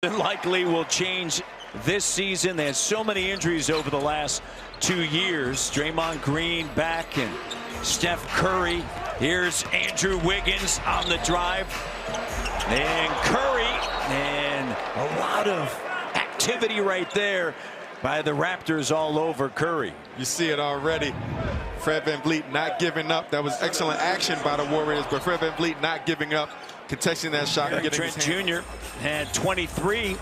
Likely will change this season. They had so many injuries over the last 2 years. Draymond Green back and Steph Curry. Here's Andrew Wiggins on the drive. And Curry, and a lot of activity right there by the Raptors all over Curry. You see it already. Fred VanVleet not giving up. That was excellent action by the Warriors, but Fred VanVleet not giving up, contesting that shot. And Trent Jr. had 23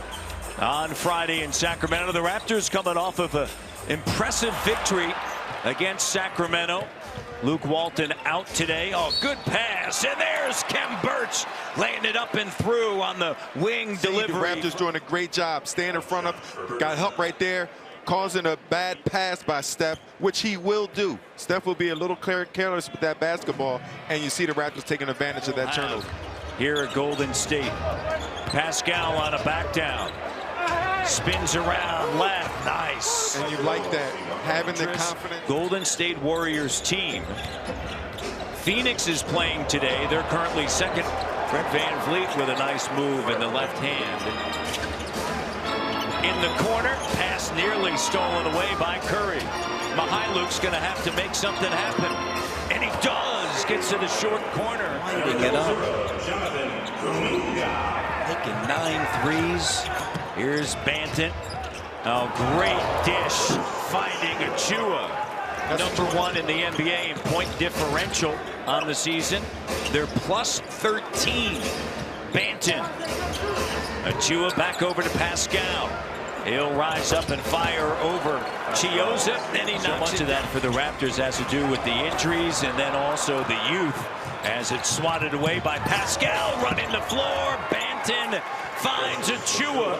on Friday in Sacramento. The Raptors coming off of an impressive victory against Sacramento. Luke Walton out today. Oh, good pass. And there's Khem Birch laying it up and through on the wing delivery. The Raptors doing a great job staying in front of. Got help right there, causing a bad pass by Steph, which he will do. Steph will be a little careless with that basketball, and you see the Raptors taking advantage of that turnover. Here at Golden State. Pascal on a back down. Spins around left. Nice. And you like that, having the confidence. Golden State Warriors team. Phoenix is playing today. They're currently second. Fred VanVleet with a nice move in the left hand. In the corner, pass nearly stolen away by Curry. Mihailuk's going to have to make something happen. And he does. Gets to the short corner. Lighting it up. Taking 9 threes. Here's Banton. Oh, great dish. Finding Achua. #1 in the NBA in point differential on the season. They're plus 13. Banton. Achua back over to Pascal. He'll rise up and fire over Chiozza. And he knocks much of that for the Raptors has to do with the injuries and then also the youth as it's swatted away by Pascal. Running the floor. Banton finds Achua.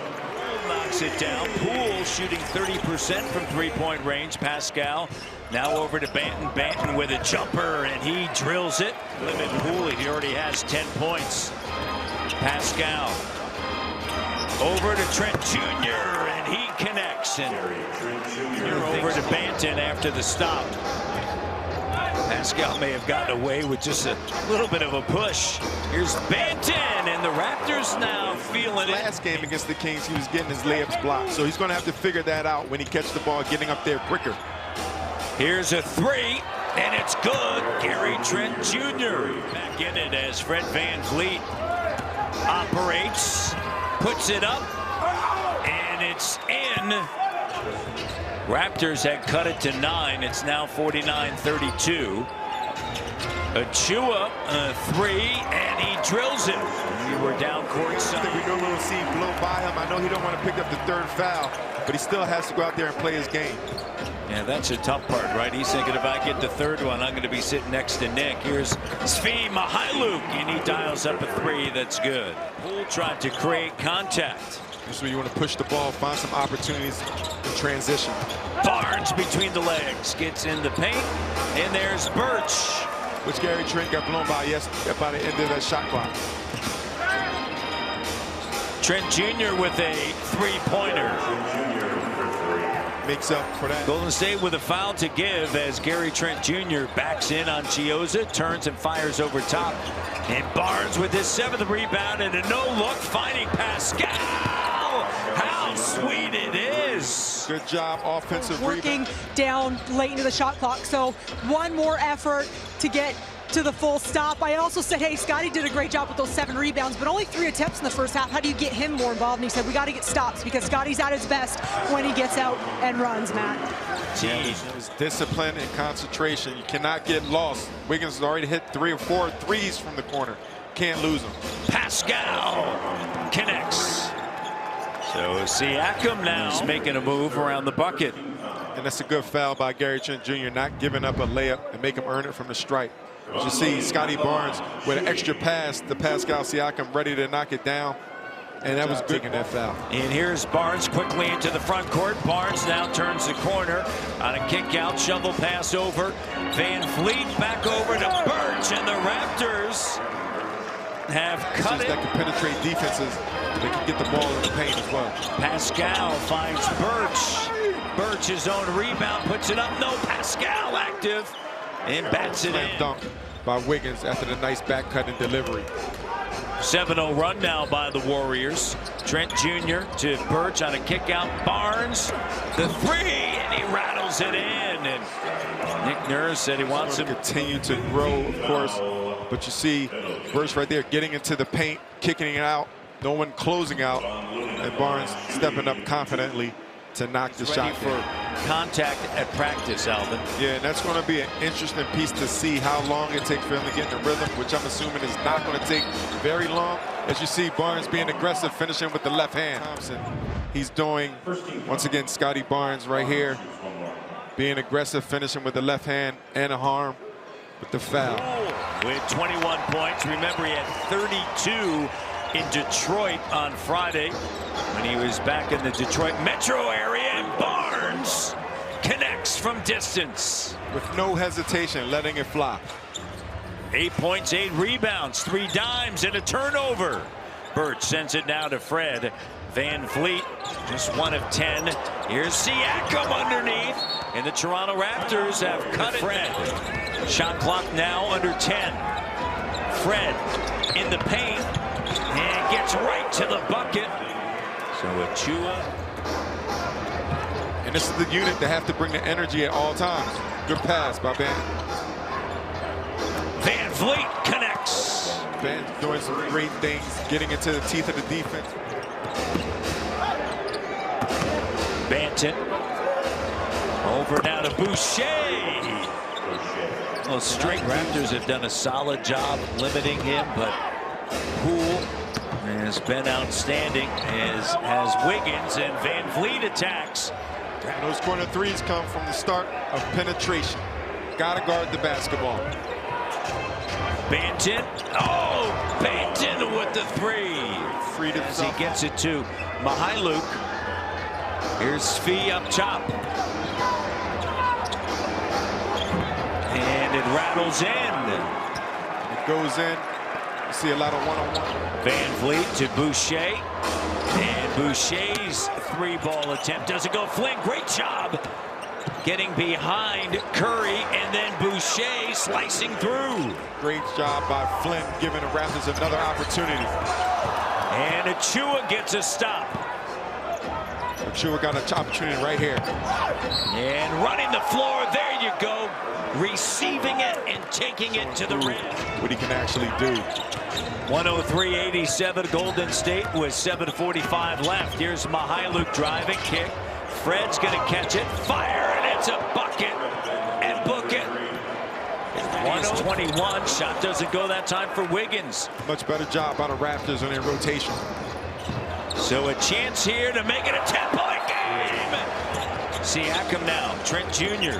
Knocks it down. Poole shooting 30% from three-point range. Pascal now over to Banton. Banton with a jumper, and he drills it. Limit Poole, he already has 10 points. Pascal over to Trent Jr., and he connects. And over to Banton after the stop. Pascal may have gotten away with just a little bit of a push. Here's Banton, and the Raptors now feeling it. Last game against the Kings, he was getting his layups blocked, so he's going to have to figure that out when he catches the ball, getting up there quicker. Here's a three, and it's good. Gary Trent Jr. back in it as Fred VanVleet operates, puts it up, and it's in. Raptors had cut it to 9. It's now 49-32. Achua, a three, and he drills it. We were down courtside. We know we'll see blown by him. I know he don't want to pick up the third foul, but he still has to go out there and play his game. Yeah, that's a tough part, right? He's thinking if I get the third one, I'm going to be sitting next to Nick. Here's Svi Mihailuk, and he dials up a three. That's good. Poole tried to create contact. This is where you want to push the ball, find some opportunities in transition. Barnes between the legs, gets in the paint, and there's Birch. Which Gary Trent got blown by by the end of that shot clock. Trent Jr. with a three-pointer. Makes up for that. Golden State with a foul to give as Gary Trent Jr. backs in on Chiozza, turns and fires over top. And Barnes with his 7th rebound and a no-look, finding Pascal. How sweet it is. Good job, offensive working rebound. Down late into the shot clock. So one more effort to get to the full stop. I also said, hey, Scotty did a great job with those 7 rebounds, but only 3 attempts in the first half. How do you get him more involved? And he said, we got to get stops because Scotty's at his best when he gets out and runs, Matt. It's discipline and concentration. You cannot get lost. Wiggins has already hit 3 or 4 threes from the corner. Can't lose them. Pascal connects. So Siakam now is making a move around the bucket. And that's a good foul by Gary Trent Jr. Not giving up a layup and make him earn it from the stripe. As you see, Scotty Barnes with an extra pass to Pascal Siakam, ready to knock it down. And that was good in that foul. And here's Barnes quickly into the front court. Barnes now turns the corner on a kick out, shovel pass over. VanVleet back over to Birch, and the Raptors have cut it. That can penetrate defenses. They can get the ball in the paint as well. Pascal finds Birch. Birch his own rebound, puts it up. No, Pascal active and bats it in. Dunk by Wiggins after the nice back cut and delivery. 7-0 run now by the Warriors. Trent Jr. to Birch on a kick out. Barnes, the three, and he rattles it in. And Nick Nurse said he wants him to continue to grow, of course. But you see Birch right there getting into the paint, kicking it out, no one closing out, and Barnes stepping up confidently to knock the shot for contact at practice, Alvin. Yeah, and that's going to be an interesting piece to see how long it takes for him to get in the rhythm, which I'm assuming is not going to take very long. As you see Barnes being aggressive, finishing with the left hand. Thompson, he's doing, once again, Scotty Barnes right here, being aggressive, finishing with the left hand and a arm with the foul. With 21 points. Remember, he had 32 in Detroit on Friday when he was back in the Detroit metro area, and Barnes connects from distance. With no hesitation, letting it fly. 8 points, 8 rebounds, 3 dimes, and a turnover. Birch sends it now to Fred. Van Fleet, just 1 of 10. Here's Siakam underneath, and the Toronto Raptors have cut it. Fred, shot clock now under 10. Fred in the paint, and gets right to the bucket. So Achua. And this is the unit that have to bring the energy at all times. Good pass by Van. Van Fleet connects. Van doing some great things, getting into the teeth of the defense. Banton. Over now to Boucher. Well, straight Raptors have done a solid job limiting him, but Poole has been outstanding, as has Wiggins, and Van Fleet attacks. And those corner threes come from the start of penetration. Gotta guard the basketball. Banton. Oh, Banton with the three. Freedom as he gets it to Mihailuk. Here's Svi up top. And it rattles in. It goes in. You see a lot of one-on-one. Van Fleet to Boucher. And Boucher's 3-ball attempt doesn't go. Flynn, great job getting behind Curry, and then Boucher slicing through. Great job by Flynn, giving the Raptors another opportunity. And Achua gets a stop. Achua got an opportunity right here. And running the floor, there you go. Receiving it and taking it to the rim. What he can actually do. 103-87 Golden State with 7:45 left. Here's Mihailuk driving, kick. Fred's going to catch it, fire, and it's a bucket. And book it. 121. Shot doesn't go that time for Wiggins. Much better job by the Raptors on their rotation. So a chance here to make it a 10-point game. Siakam now. Trent Jr.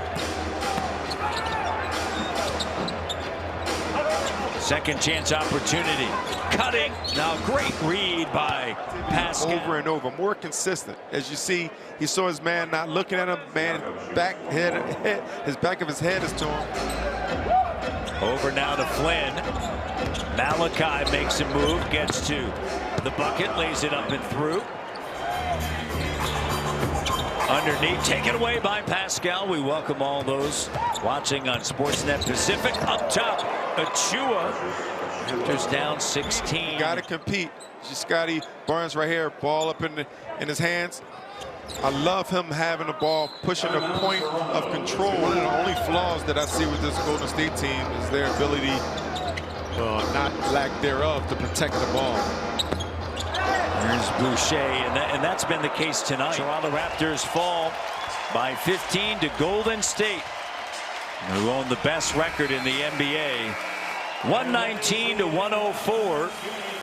Second chance opportunity. Cutting. Now great read by Pascal. Over and over. More consistent. As you see, he saw his man not looking at him. Man, his back of his head is to him. Over now to Flynn. Malachi makes a move. Gets to the bucket. Lays it up and through. Underneath, taken away by Pascal. We welcome all those watching on Sportsnet Pacific. Up top, Achua. Raptors down 16. Got to compete. Scotty Barnes right here, ball up in his hands. I love him having the ball, pushing the point of control. One of the only flaws that I see with this Golden State team is their ability, not lack thereof, to protect the ball. There's Boucher, and that's been the case tonight. Toronto Raptors fall by 15 to Golden State, who own the best record in the NBA. 119 to 104.